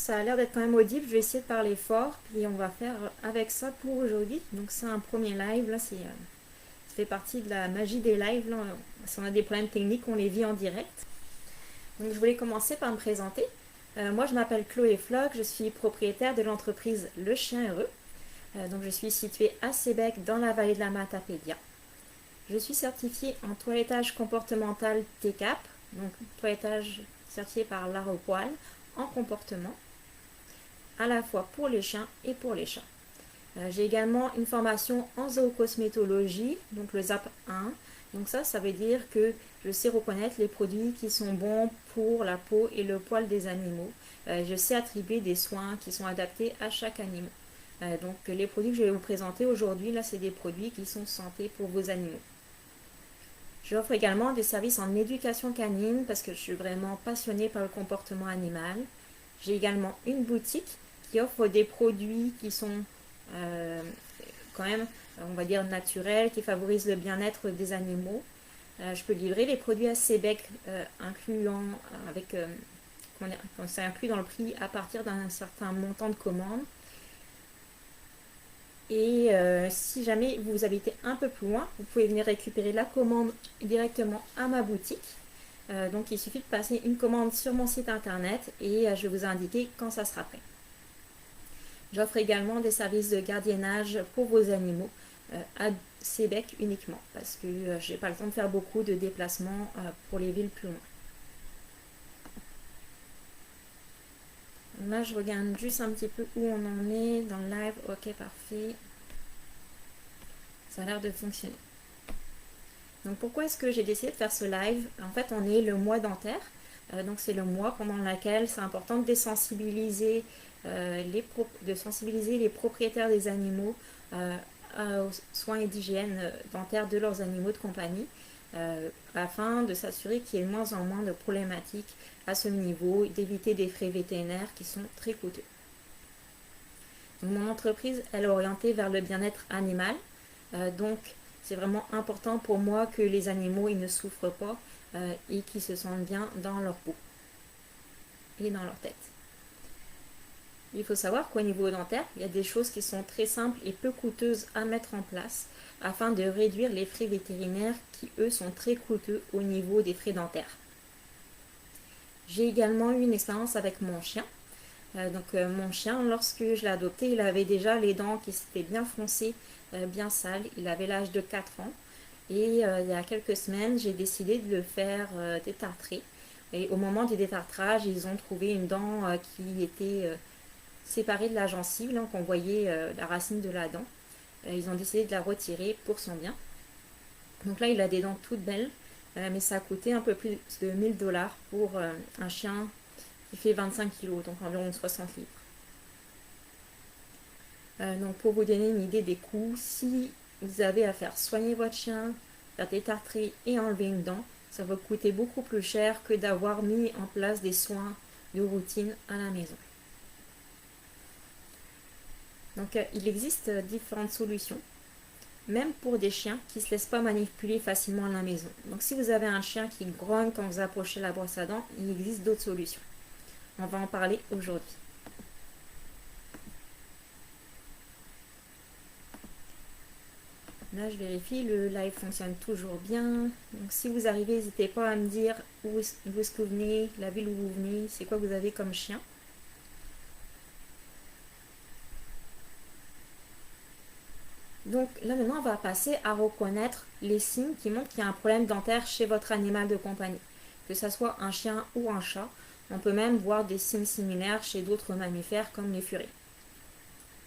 ça a l'air d'être quand même audible. Je vais essayer de parler fort, puis on va faire avec ça pour aujourd'hui. Donc c'est un premier live, là, ça fait partie de la magie des lives. Là. Si on a des problèmes techniques, on les vit en direct. Donc je voulais commencer par me présenter. Moi je m'appelle Chloé Floch, je suis propriétaire de l'entreprise Le Chien Heureux. Donc je suis située à Sébec dans la vallée de la Matapédia. Je suis certifiée en toilettage comportemental TCAP, donc toilettage certifié par l'Aropoil en comportement, à la fois pour les chiens et pour les chats. J'ai également une formation en zoocosmétologie, donc le ZAP 1. Donc ça veut dire que je sais reconnaître les produits qui sont bons pour la peau et le poil des animaux. Je sais attribuer des soins qui sont adaptés à chaque animal. Donc les produits que je vais vous présenter aujourd'hui, là, c'est des produits qui sont santé pour vos animaux. J'offre également des services en éducation canine parce que je suis vraiment passionnée par le comportement animal. J'ai également une boutique qui offre des produits qui sont quand même, on va dire, naturels, qui favorisent le bien-être des animaux. Je peux livrer les produits à Sébec, incluant avec, c'est inclus dans le prix à partir d'un certain montant de commande. Et si jamais vous habitez un peu plus loin, vous pouvez venir récupérer la commande directement à ma boutique. Donc il suffit de passer une commande sur mon site internet et je vais vous indiquer quand ça sera prêt. J'offre également des services de gardiennage pour vos animaux à Sébec uniquement parce que je n'ai pas le temps de faire beaucoup de déplacements pour les villes plus loin. Là, je regarde juste un petit peu où on en est dans le live. Ok, parfait. Ça a l'air de fonctionner. Donc, pourquoi est-ce que j'ai décidé de faire ce live? En fait, on est le mois dentaire. Donc, c'est le mois pendant lequel c'est important de désensibiliser, les propriétaires des animaux aux soins et d'hygiène dentaire de leurs animaux de compagnie. Afin de s'assurer qu'il y ait de moins en moins de problématiques à ce niveau, d'éviter des frais vétérinaires qui sont très coûteux. Donc, mon entreprise, elle est orientée vers le bien-être animal. Donc, c'est vraiment important pour moi que les animaux ils ne souffrent pas et qu'ils se sentent bien dans leur peau et dans leur tête. Il faut savoir qu'au niveau dentaire, il y a des choses qui sont très simples et peu coûteuses à mettre en place afin de réduire les frais vétérinaires qui, eux, sont très coûteux au niveau des frais dentaires. J'ai également eu une expérience avec mon chien. Mon chien, lorsque je l'ai adopté, il avait déjà les dents qui s'étaient bien foncées, bien sales. Il avait l'âge de 4 ans. Et il y a quelques semaines, j'ai décidé de le faire détartrer. Et au moment du détartrage, ils ont trouvé une dent qui était séparée de la gencive, donc on voyait la racine de la dent. Ils ont décidé de la retirer pour son bien. Donc là, il a des dents toutes belles, mais ça a coûté un peu plus de 1000 $ pour un chien qui fait 25 kg, donc environ 60 livres. Donc pour vous donner une idée des coûts, si vous avez à faire soigner votre chien, faire détartrer et enlever une dent, ça va coûter beaucoup plus cher que d'avoir mis en place des soins de routine à la maison. Donc il existe différentes solutions, même pour des chiens qui ne se laissent pas manipuler facilement à la maison. Donc si vous avez un chien qui grogne quand vous approchez la brosse à dents, il existe d'autres solutions. On va en parler aujourd'hui. Là, je vérifie, le live fonctionne toujours bien. Donc, si vous arrivez, n'hésitez pas à me dire où est-ce que vous venez, la ville où vous venez, c'est quoi vous avez comme chien. Donc, là, maintenant, on va passer à reconnaître les signes qui montrent qu'il y a un problème dentaire chez votre animal de compagnie. Que ce soit un chien ou un chat, on peut même voir des signes similaires chez d'autres mammifères comme les furies.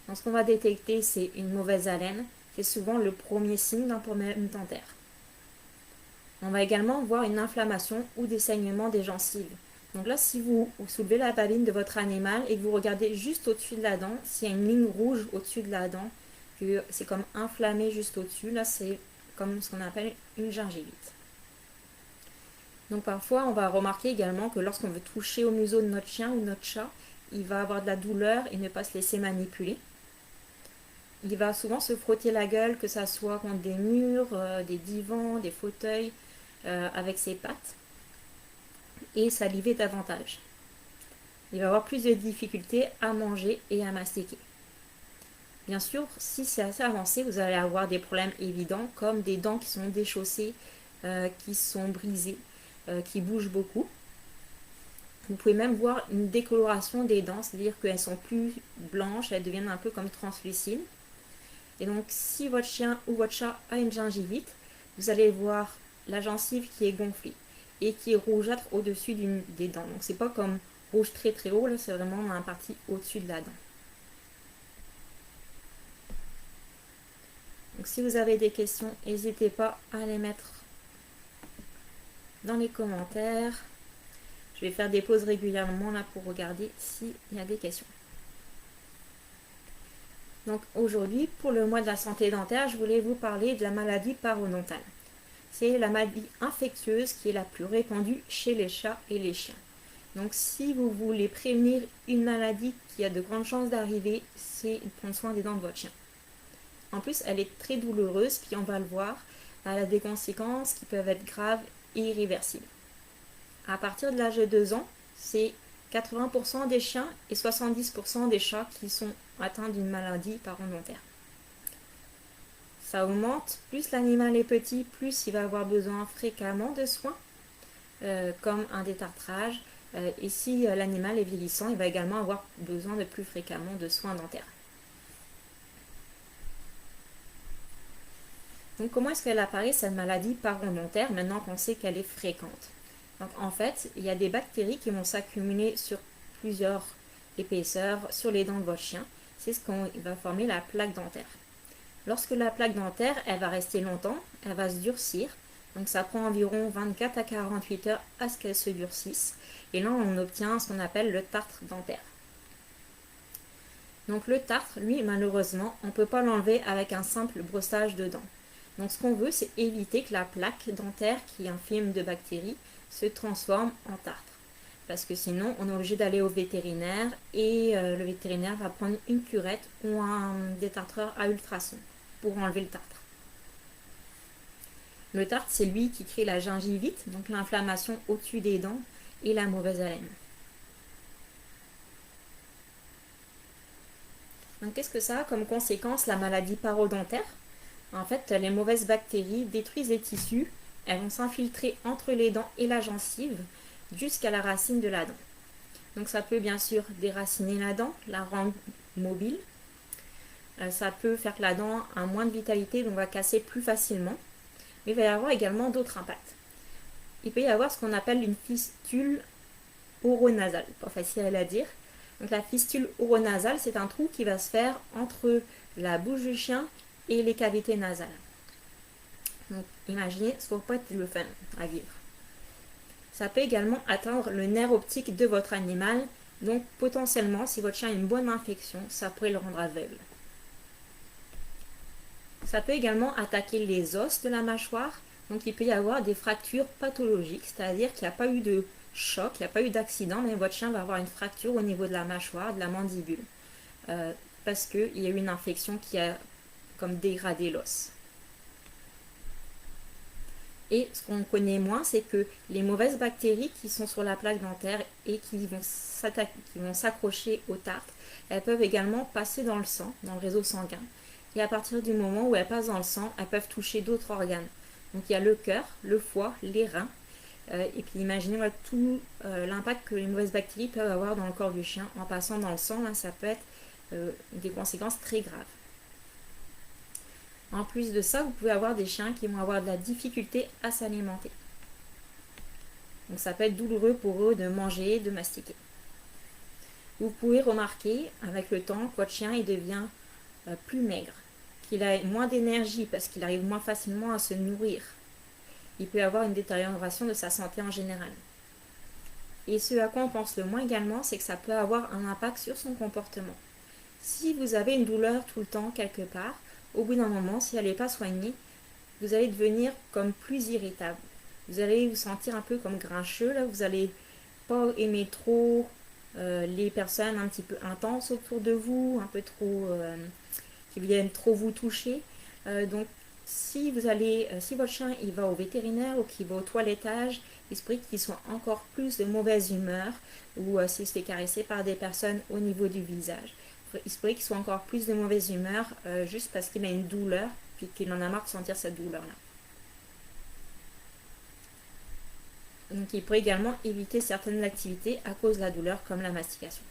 Donc, ce qu'on va détecter, c'est une mauvaise haleine. C'est souvent le premier signe d'un problème dentaire. On va également voir une inflammation ou des saignements des gencives. Donc là, si vous soulevez la babine de votre animal et que vous regardez juste au-dessus de la dent, s'il y a une ligne rouge au-dessus de la dent, que c'est comme inflammé juste au-dessus, là c'est comme ce qu'on appelle une gingivite. Donc parfois, on va remarquer également que lorsqu'on veut toucher au museau de notre chien ou notre chat, il va avoir de la douleur et ne pas se laisser manipuler. Il va souvent se frotter la gueule, que ça soit contre des murs, des divans, des fauteuils, avec ses pattes, et saliver davantage. il va avoir plus de difficultés à manger et à mastiquer. Bien sûr, si c'est assez avancé, vous allez avoir des problèmes évidents comme des dents qui sont déchaussées, qui sont brisées, qui bougent beaucoup. Vous pouvez même voir une décoloration des dents, c'est-à-dire qu'elles sont plus blanches, elles deviennent un peu comme translucides. Et donc, si votre chien ou votre chat a une gingivite, vous allez voir la gencive qui est gonflée et qui est rougeâtre au-dessus des dents. Donc, c'est pas comme rouge très très haut, là, c'est vraiment dans la partie au-dessus de la dent. Donc, si vous avez des questions, n'hésitez pas à les mettre dans les commentaires. Je vais faire des pauses régulièrement là pour regarder s'il y a des questions. Donc aujourd'hui, pour le mois de la santé dentaire, je voulais vous parler de la maladie parodontale. C'est la maladie infectieuse qui est la plus répandue chez les chats et les chiens. Donc si vous voulez prévenir une maladie qui a de grandes chances d'arriver, c'est de prendre soin des dents de votre chien. En plus, elle est très douloureuse, puis on va le voir, elle a des conséquences qui peuvent être graves et irréversibles. À partir de l'âge de 2 ans, c'est 80% des chiens et 70% des chats qui sont atteints d'une maladie parodontaire. Ça augmente, plus l'animal est petit, plus il va avoir besoin fréquemment de soins, comme un détartrage. Et si l'animal est vieillissant, il va également avoir besoin de plus fréquemment de soins dentaires. Donc comment est-ce qu'elle apparaît cette maladie parodontaire maintenant qu'on sait qu'elle est fréquente? Donc en fait, il y a des bactéries qui vont s'accumuler sur plusieurs épaisseurs sur les dents de votre chien. C'est ce qu'on va former la plaque dentaire. Lorsque la plaque dentaire, elle va rester longtemps, elle va se durcir. Donc ça prend environ 24 à 48 heures à ce qu'elle se durcisse. Et là, on obtient ce qu'on appelle le tartre dentaire. Donc le tartre, lui, malheureusement, on ne peut pas l'enlever avec un simple brossage de dents. Donc ce qu'on veut, c'est éviter que la plaque dentaire, qui est un film de bactéries, se transforme en tartre. Parce que sinon, on est obligé d'aller au vétérinaire et le vétérinaire va prendre une curette ou un détartreur à ultrasons pour enlever le tartre. Le tartre, c'est lui qui crée la gingivite, donc l'inflammation au-dessus des dents et la mauvaise haleine. Donc qu'est-ce que ça a comme conséquence la maladie parodontaire? En fait, les mauvaises bactéries détruisent les tissus, elles vont s'infiltrer entre les dents et la gencive jusqu'à la racine de la dent. Donc ça peut bien sûr déraciner la dent, la rendre mobile. Ça peut faire que la dent a moins de vitalité, donc va casser plus facilement. Mais il va y avoir également d'autres impacts. Il peut y avoir ce qu'on appelle une fistule oronasale, pas facile à dire. Donc la fistule oronasale, c'est un trou qui va se faire entre la bouche du chien et les cavités nasales. Donc imaginez, ça ne va pas être le fun à vivre. Ça peut également atteindre le nerf optique de votre animal, donc potentiellement, si votre chien a une bonne infection, ça pourrait le rendre aveugle. Ça peut également attaquer les os de la mâchoire, donc il peut y avoir des fractures pathologiques, c'est-à-dire qu'il n'y a pas eu de choc, il n'y a pas eu d'accident, mais votre chien va avoir une fracture au niveau de la mâchoire, de la mandibule, parce qu'il y a eu une infection qui a comme dégradé l'os. Et ce qu'on connaît moins, c'est que les mauvaises bactéries qui sont sur la plaque dentaire et qui vont s'accrocher au tartre, elles peuvent également passer dans le sang, dans le réseau sanguin. Et à partir du moment où elles passent dans le sang, elles peuvent toucher d'autres organes. Donc il y a le cœur, le foie, les reins. Et puis imaginez tout l'impact que les mauvaises bactéries peuvent avoir dans le corps du chien. En passant dans le sang, là, ça peut être des conséquences très graves. En plus de ça, vous pouvez avoir des chiens qui vont avoir de la difficulté à s'alimenter. Donc ça peut être douloureux pour eux de manger, de mastiquer. Vous pouvez remarquer avec le temps que votre chien il devient plus maigre, qu'il a moins d'énergie parce qu'il arrive moins facilement à se nourrir. Il peut avoir une détérioration de sa santé en général. Et ce à quoi on pense le moins également, c'est que ça peut avoir un impact sur son comportement. Si vous avez une douleur tout le temps quelque part, au bout d'un moment, si elle n'est pas soignée, vous allez devenir comme plus irritable. Vous allez vous sentir un peu comme grincheux, là. Vous n'allez pas aimer trop les personnes un petit peu intenses autour de vous, un peu trop qui viennent trop vous toucher. Donc si si votre chien il va au vétérinaire ou qu'il va au toilettage, il se pourrait qu'il soit encore plus de mauvaise humeur, ou s'il se fait caresser par des personnes au niveau du visage. Il se pourrait qu'il soit encore plus de mauvaise humeur juste parce qu'il a une douleur, puis qu'il en a marre de sentir cette douleur-là. Donc il pourrait également éviter certaines activités à cause de la douleur, comme la mastication.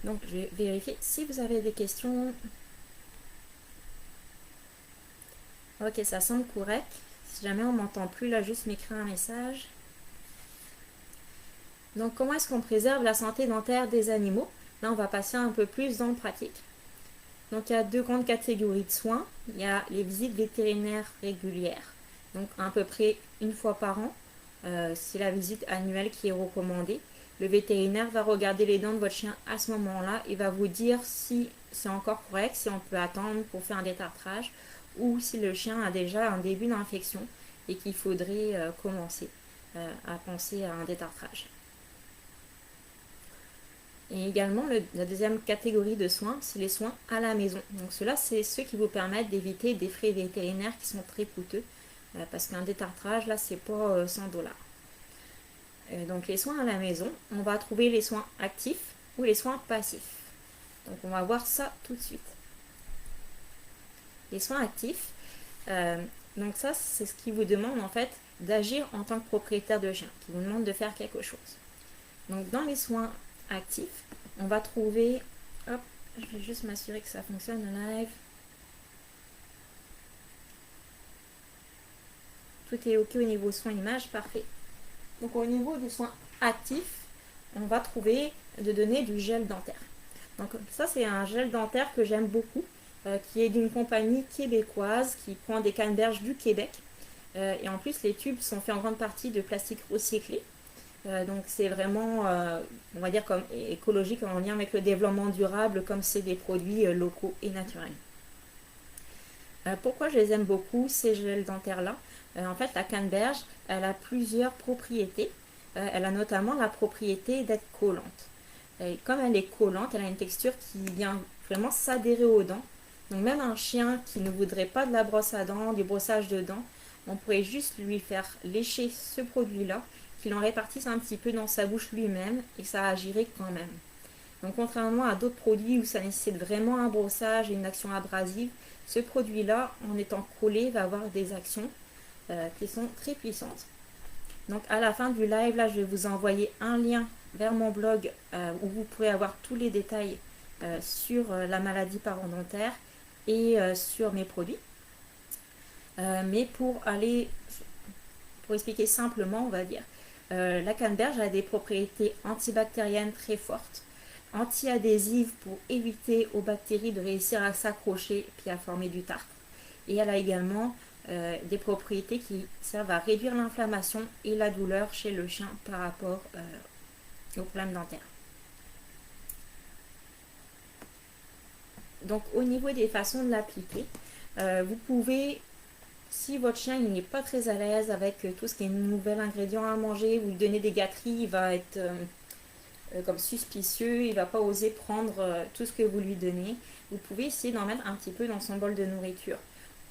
Donc je vais vérifier si vous avez des questions. Ok, ça semble correct. Si jamais on m'entend plus, là, juste m'écrire un message. Donc comment est-ce qu'on préserve la santé dentaire des animaux? Là, on va passer un peu plus dans le pratique. Donc il y a deux grandes catégories de soins. Il y a les visites vétérinaires régulières, donc à peu près une fois par an. C'est la visite annuelle qui est recommandée. Le vétérinaire va regarder les dents de votre chien à ce moment-là et va vous dire si c'est encore correct, si on peut attendre pour faire un détartrage, ou si le chien a déjà un début d'infection et qu'il faudrait commencer à penser à un détartrage. Et également, la deuxième catégorie de soins, c'est les soins à la maison. Donc ceux-là, c'est ceux qui vous permettent d'éviter des frais vétérinaires qui sont très coûteux, parce qu'un détartrage, là, c'est pas 100 $. Donc les soins à la maison, on va trouver les soins actifs ou les soins passifs. Donc on va voir ça tout de suite. Les soins actifs, donc ça, c'est ce qui vous demande en fait d'agir en tant que propriétaire de chien, qui vous demande de faire quelque chose. Donc dans les soins actifs, on va trouver, hop, je vais juste m'assurer que ça fonctionne en live. Tout est ok au niveau soins image, parfait. Donc au niveau des soins actifs, on va trouver de donner du gel dentaire. Donc ça, c'est un gel dentaire que j'aime beaucoup, qui est d'une compagnie québécoise qui prend des canneberges du Québec. Et en plus, les tubes sont faits en grande partie de plastique recyclé. Donc c'est vraiment, on va dire, comme écologique en lien avec le développement durable, comme c'est des produits locaux et naturels. Pourquoi je les aime beaucoup, ces gels dentaires-là? En fait, la canneberge, elle a plusieurs propriétés. Elle a notamment la propriété d'être collante. Et comme elle est collante, elle a une texture qui vient vraiment s'adhérer aux dents. Donc même un chien qui ne voudrait pas de la brosse à dents, du brossage de dents, on pourrait juste lui faire lécher ce produit-là, qu'il en répartisse un petit peu dans sa bouche lui-même, et ça agirait quand même. Donc contrairement à d'autres produits où ça nécessite vraiment un brossage et une action abrasive, ce produit-là, en étant collé, va avoir des actions qui sont très puissantes. Donc à la fin du live, là, je vais vous envoyer un lien vers mon blog où vous pourrez avoir tous les détails sur la maladie parodontaire et sur mes produits. Mais pour expliquer simplement, on va dire, la canneberge a des propriétés antibactériennes très fortes, anti-adhésives pour éviter aux bactéries de réussir à s'accrocher puis à former du tartre. Et elle a également des propriétés qui servent à réduire l'inflammation et la douleur chez le chien par rapport aux problèmes dentaires. Donc au niveau des façons de l'appliquer, vous pouvez, si votre chien n'est pas très à l'aise avec tout ce qui est nouvel ingrédient à manger, vous lui donnez des gâteries, il va être comme suspicieux, il ne va pas oser prendre tout ce que vous lui donnez. Vous pouvez essayer d'en mettre un petit peu dans son bol de nourriture,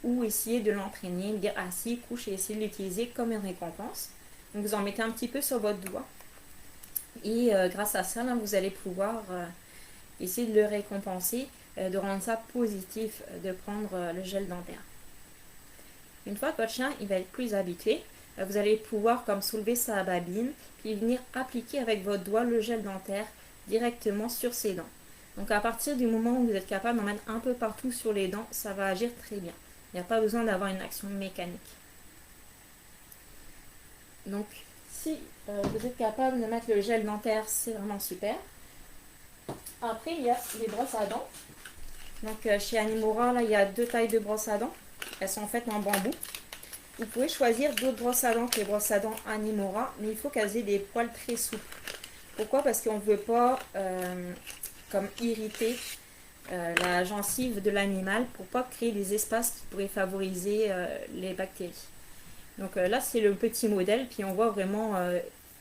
ou essayer de l'entraîner, lui dire assis, couche, et essayer de l'utiliser comme une récompense. Donc vous en mettez un petit peu sur votre doigt, et grâce à ça, là, vous allez pouvoir essayer de le récompenser, de rendre ça positif, de prendre le gel dentaire. Une fois que votre chien il va être plus habitué, vous allez pouvoir comme soulever sa babine, puis venir appliquer avec votre doigt le gel dentaire directement sur ses dents. Donc à partir du moment où vous êtes capable d'en mettre un peu partout sur les dents, ça va agir très bien. Il n'y a pas besoin d'avoir une action mécanique. Donc si vous êtes capable de mettre le gel dentaire, c'est vraiment super. Après, il y a les brosses à dents. Donc chez Animora, là, il y a deux tailles de brosses à dents. Elles sont faites en bambou. Vous pouvez choisir d'autres brosses à dents que les brosses à dents Animora, mais il faut qu'elles aient des poils très souples. Pourquoi? Parce qu'on ne veut pas comme irriter la gencive de l'animal pour pas créer des espaces qui pourraient favoriser les bactéries. Donc là, c'est le petit modèle, puis on voit vraiment,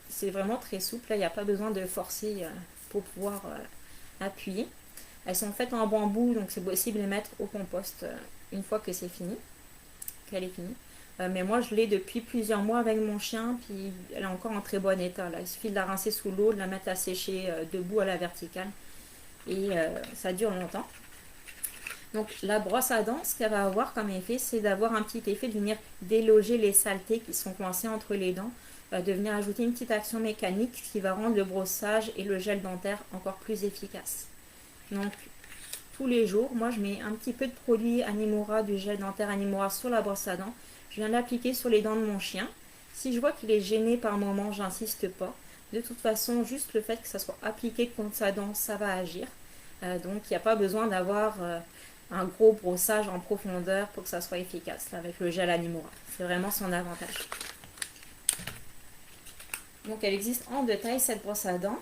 c'est vraiment très souple. Là, il n'y a pas besoin de forcer pour pouvoir appuyer. Elles sont faites en bambou, donc c'est possible de les mettre au compost une fois que c'est fini, qu'elle est finie. Mais moi, je l'ai depuis plusieurs mois avec mon chien, puis elle est encore en très bon état. Là. Il suffit de la rincer sous l'eau, de la mettre à sécher debout à la verticale, et ça dure longtemps. Donc la brosse à dents, ce qu'elle va avoir comme effet, c'est d'avoir un petit effet de venir déloger les saletés qui sont coincées entre les dents, de venir ajouter une petite action mécanique qui va rendre le brossage et le gel dentaire encore plus efficaces. Donc tous les jours, moi je mets un petit peu de produit Animora, du gel dentaire Animora sur la brosse à dents. Je viens l'appliquer sur les dents de mon chien. Si je vois qu'il est gêné par moment, j'insiste pas. De toute façon, juste le fait que ça soit appliqué contre sa dent, ça va agir. Donc il n'y a pas besoin d'avoir un gros brossage en profondeur pour que ça soit efficace là, avec le gel Animora. C'est vraiment son avantage. Donc elle existe en deux tailles cette brosse à dents.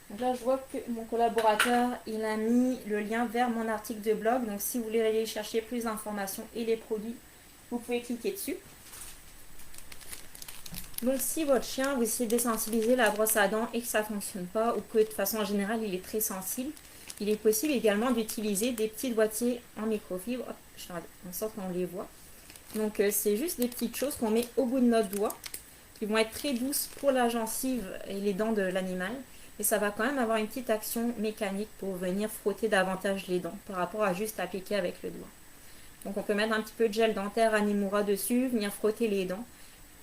Donc là je vois que mon collaborateur il a mis le lien vers mon article de blog. Donc si vous voulez aller chercher plus d'informations et les produits, vous pouvez cliquer dessus. Donc si votre chien, vous essayez de désensibiliser la brosse à dents et que ça ne fonctionne pas, ou que de façon générale il est très sensible, il est possible également d'utiliser des petits boîtiers en microfibre. Hop, je fais en sorte qu'on les voit. Donc c'est juste des petites choses qu'on met au bout de notre doigt, qui vont être très douces pour la gencive et les dents de l'animal. Et ça va quand même avoir une petite action mécanique pour venir frotter davantage les dents par rapport à juste appliquer avec le doigt. Donc on peut mettre un petit peu de gel dentaire Animora dessus, venir frotter les dents.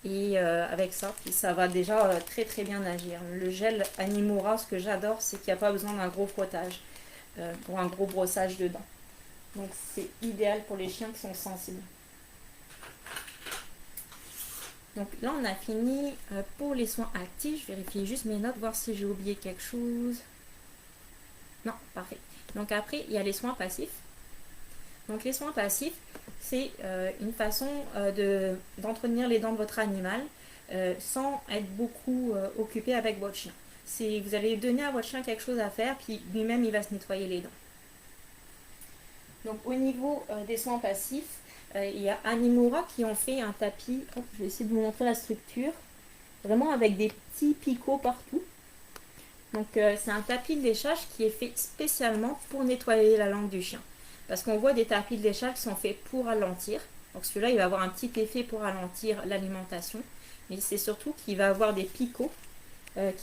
Et avec ça, puis ça va déjà très très bien agir. Le gel Animora, ce que j'adore, c'est qu'il n'y a pas besoin d'un gros frottage pour un gros brossage de dents. Donc c'est idéal pour les chiens qui sont sensibles. Donc là on a fini pour les soins actifs. Je vérifie juste mes notes, voir si j'ai oublié quelque chose. Non, parfait. Donc après il y a les soins passifs. Donc les soins passifs, c'est une façon d'entretenir les dents de votre animal sans être beaucoup occupé avec votre chien. Vous allez donner à votre chien quelque chose à faire, puis lui-même il va se nettoyer les dents. Donc au niveau des soins passifs, il y a Animora qui ont fait un tapis. Hop, je vais essayer de vous montrer la structure. Vraiment avec des petits picots partout. Donc c'est un tapis de léchage qui est fait spécialement pour nettoyer la langue du chien. Parce qu'on voit des tapis de léchage qui sont faits pour ralentir. Donc celui-là, il va avoir un petit effet pour ralentir l'alimentation. Mais c'est surtout qu'il va avoir des picots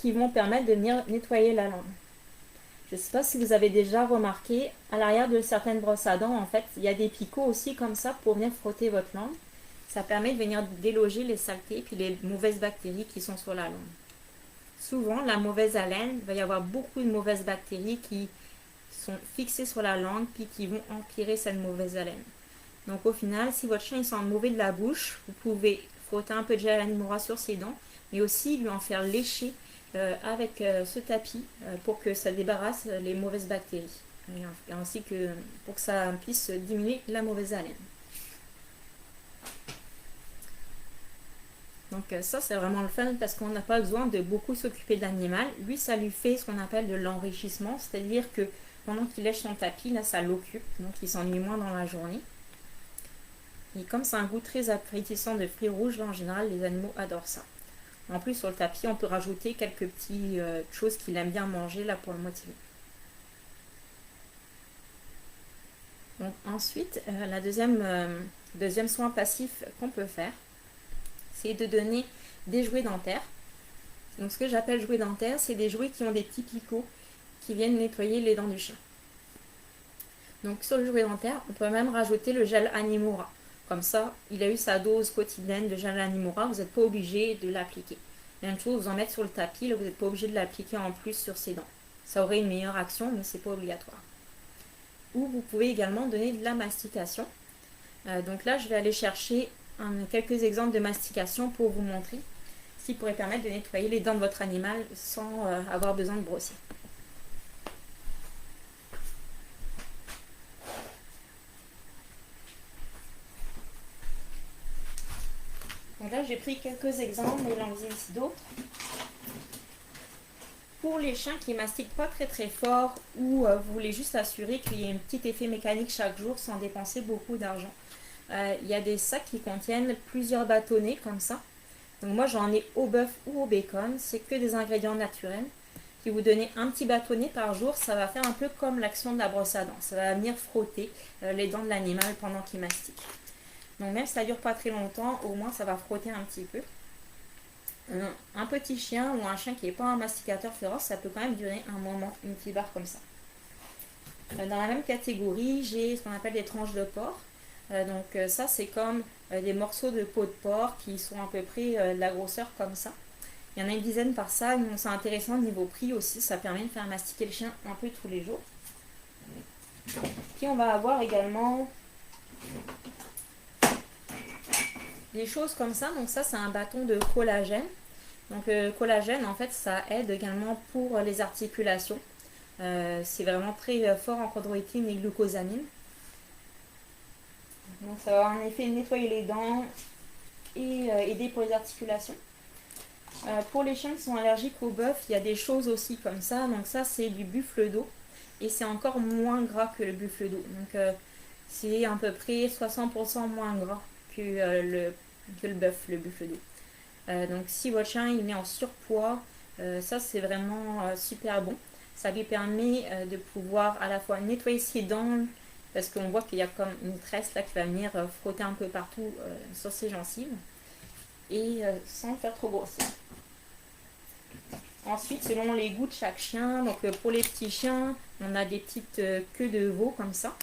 qui vont permettre de venir nettoyer la langue. Je ne sais pas si vous avez déjà remarqué, à l'arrière de certaines brosses à dents, en fait, il y a des picots aussi comme ça pour venir frotter votre langue. Ça permet de venir déloger les saletés et les mauvaises bactéries qui sont sur la langue. Souvent, la mauvaise haleine, il va y avoir beaucoup de mauvaises bactéries qui sont fixées sur la langue puis qui vont empirer cette mauvaise haleine. Donc au final, si votre chien il sent mauvais de la bouche, vous pouvez frotter un peu de gel Animora sur ses dents, mais aussi lui en faire lécher avec ce tapis pour que ça débarrasse les mauvaises bactéries, et ainsi que pour que ça puisse diminuer la mauvaise haleine. Donc ça c'est vraiment le fun parce qu'on n'a pas besoin de beaucoup s'occuper de l'animal. Lui ça lui fait ce qu'on appelle de l'enrichissement, c'est-à-dire que pendant qu'il lèche son tapis, là ça l'occupe, donc il s'ennuie moins dans la journée. Et comme c'est un goût très appétissant de fruits rouges, là, en général les animaux adorent ça. En plus sur le tapis on peut rajouter quelques petites choses qu'il aime bien manger là pour le motiver. Donc ensuite la deuxième soin passif qu'on peut faire, c'est de donner des jouets dentaires. Donc ce que j'appelle jouets dentaires, c'est des jouets qui ont des petits picots qui viennent nettoyer les dents du chien. Donc sur le jouet dentaire, on peut même rajouter le gel Animora. Comme ça, il a eu sa dose quotidienne de gel Animora, vous n'êtes pas obligé de l'appliquer. Même chose, vous en mettez sur le tapis, là, vous n'êtes pas obligé de l'appliquer en plus sur ses dents. Ça aurait une meilleure action, mais ce n'est pas obligatoire. Ou vous pouvez également donner de la mastication. Donc là, je vais aller chercher quelques exemples de mastication pour vous montrer ce qui pourrait permettre de nettoyer les dents de votre animal sans avoir besoin de brosser. Donc là, j'ai pris quelques exemples, mais il en existe d'autres. Pour les chiens qui ne mastiquent pas très très fort ou vous voulez juste assurer qu'il y ait un petit effet mécanique chaque jour sans dépenser beaucoup d'argent, il y a des sacs qui contiennent plusieurs bâtonnets comme ça. Donc moi j'en ai au bœuf ou au bacon, c'est que des ingrédients naturels. Puis vous donnez un petit bâtonnet par jour, ça va faire un peu comme l'action de la brosse à dents. Ça va venir frotter les dents de l'animal pendant qu'il mastique. Donc même si ça dure pas très longtemps, au moins ça va frotter un petit peu. Un petit chien ou un chien qui n'est pas un masticateur féroce, ça peut quand même durer un moment, une petite barre comme ça. Dans la même catégorie, j'ai ce qu'on appelle des tranches de porc. Ça c'est comme des morceaux de peau de porc qui sont à peu près de la grosseur comme ça. Il y en a une dizaine par sac, donc c'est intéressant au niveau prix aussi, ça permet de faire mastiquer le chien un peu tous les jours. Puis on va avoir également des choses comme ça, donc ça c'est un bâton de collagène. Donc le collagène en fait ça aide également pour les articulations. C'est vraiment très fort en chondroïtine et glucosamine. Donc ça va en effet nettoyer les dents et aider pour les articulations. Pour les chiens qui sont allergiques au bœuf, il y a des choses aussi comme ça. Donc ça c'est du buffle d'eau et c'est encore moins gras que le buffle d'eau. Donc c'est à peu près 60% moins gras que le bœuf, le buffle d'eau. Donc si votre chien il est en surpoids, ça c'est vraiment super bon. Ça lui permet de pouvoir à la fois nettoyer ses dents, parce qu'on voit qu'il y a comme une tresse là qui va venir frotter un peu partout sur ses gencives, et sans le faire trop grossir. Ensuite, selon les goûts de chaque chien, donc pour les petits chiens, on a des petites queues de veau comme ça.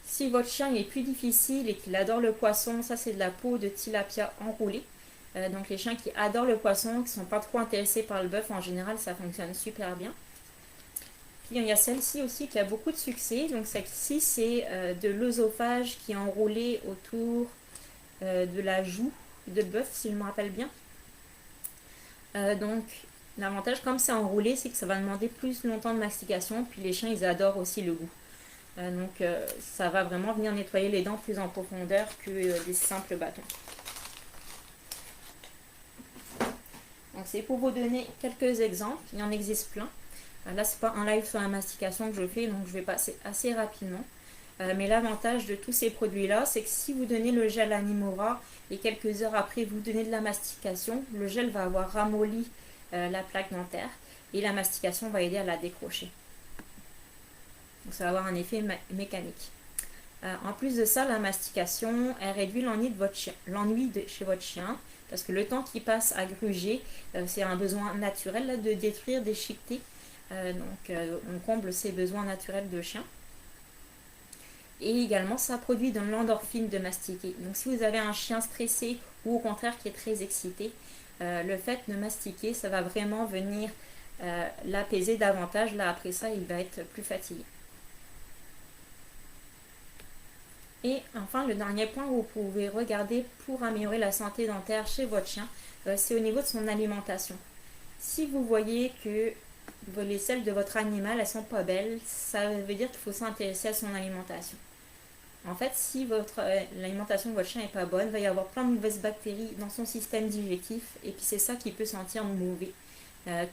Si votre chien est plus difficile et qu'il adore le poisson, ça c'est de la peau de tilapia enroulée. Donc les chiens qui adorent le poisson, qui ne sont pas trop intéressés par le bœuf, en général ça fonctionne super bien. Puis il y a celle-ci aussi qui a beaucoup de succès. Donc celle-ci c'est de l'œsophage qui est enroulé autour de la joue de bœuf, si je me rappelle bien. Donc l'avantage, comme c'est enroulé, c'est que ça va demander plus longtemps de mastication. Puis les chiens ils adorent aussi le goût. Ça va vraiment venir nettoyer les dents plus en profondeur que des simples bâtons. Donc c'est pour vous donner quelques exemples, il y en existe plein. Là c'est pas un live sur la mastication que je fais, donc je vais passer assez rapidement. Mais l'avantage de tous ces produits là, c'est que si vous donnez le gel Animora et quelques heures après vous donnez de la mastication, le gel va avoir ramolli la plaque dentaire et la mastication va aider à la décrocher. Donc ça va avoir un effet mécanique. En plus de ça, la mastication, elle réduit l'ennui chez votre chien, parce que le temps qu'il passe à gruger, c'est un besoin naturel là, de détruire, déchiqueter. On comble ces besoins naturels de chien. Et également, ça produit de l'endorphine de mastiquer. Donc si vous avez un chien stressé ou au contraire qui est très excité, le fait de mastiquer, ça va vraiment venir l'apaiser davantage. Là, après ça, il va être plus fatigué. Et enfin, le dernier point où vous pouvez regarder pour améliorer la santé dentaire chez votre chien, c'est au niveau de son alimentation. Si vous voyez que les selles de votre animal, elles sont pas belles, ça veut dire qu'il faut s'intéresser à son alimentation. En fait, si l'alimentation de votre chien n'est pas bonne, il va y avoir plein de mauvaises bactéries dans son système digestif, et puis c'est ça qui peut sentir mauvais,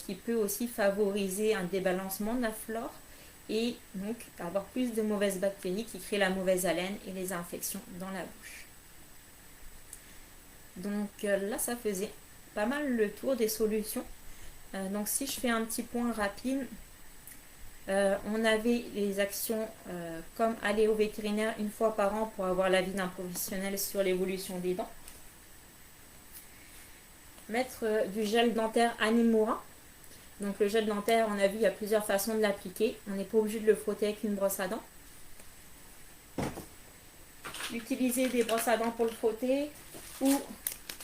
qui peut aussi favoriser un débalancement de la flore, et donc avoir plus de mauvaises bactéries qui créent la mauvaise haleine et les infections dans la bouche. Donc là, ça faisait pas mal le tour des solutions. Donc si je fais un petit point rapide, on avait les actions comme aller au vétérinaire une fois par an pour avoir l'avis d'un professionnel sur l'évolution des dents. Mettre du gel dentaire Animora. Donc le gel dentaire, on a vu, il y a plusieurs façons de l'appliquer. On n'est pas obligé de le frotter avec une brosse à dents. Utiliser des brosses à dents pour le frotter ou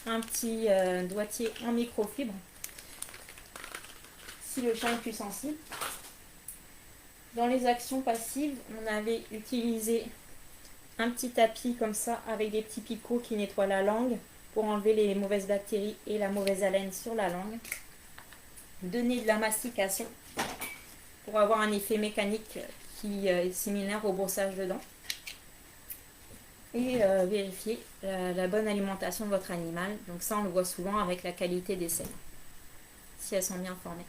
un petit doigtier en microfibre si le chien est plus sensible. Dans les actions passives, on avait utilisé un petit tapis comme ça avec des petits picots qui nettoient la langue pour enlever les mauvaises bactéries et la mauvaise haleine sur la langue. Donner de la mastication pour avoir un effet mécanique qui est similaire au brossage de dents. Et vérifier la bonne alimentation de votre animal. Donc ça, on le voit souvent avec la qualité des selles, si elles sont bien formées.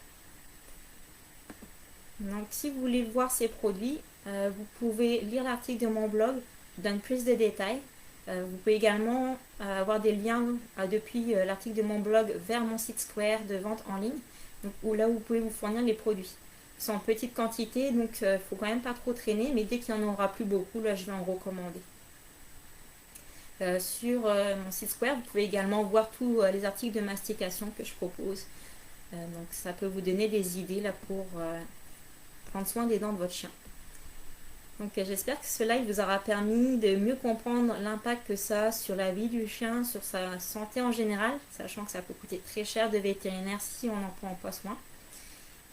Donc si vous voulez voir ces produits, vous pouvez lire l'article de mon blog, je donne plus de détails. Vous pouvez également avoir des liens depuis l'article de mon blog vers mon site Square de vente en ligne. donc, ou là où vous pouvez vous fournir les produits. Ils sont en petite quantité, donc il ne faut quand même pas trop traîner, mais dès qu'il n'y en aura plus beaucoup, là je vais en recommander. Sur mon site web, vous pouvez également voir tous les articles de mastication que je propose. Donc ça peut vous donner des idées là pour prendre soin des dents de votre chien. Donc j'espère que ce live vous aura permis de mieux comprendre l'impact que ça a sur la vie du chien, sur sa santé en général, sachant que ça peut coûter très cher de vétérinaire si on n'en prend pas soin.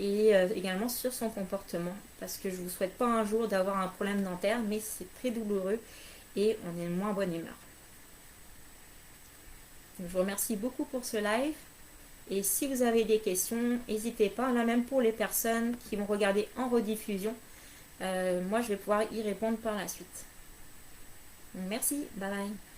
Et également sur son comportement, parce que je ne vous souhaite pas un jour d'avoir un problème dentaire, mais c'est très douloureux et on est de moins bonne humeur. Donc, je vous remercie beaucoup pour ce live. Et si vous avez des questions, n'hésitez pas, là même pour les personnes qui vont regarder en rediffusion, moi je vais pouvoir y répondre par la suite. Donc, merci, bye bye.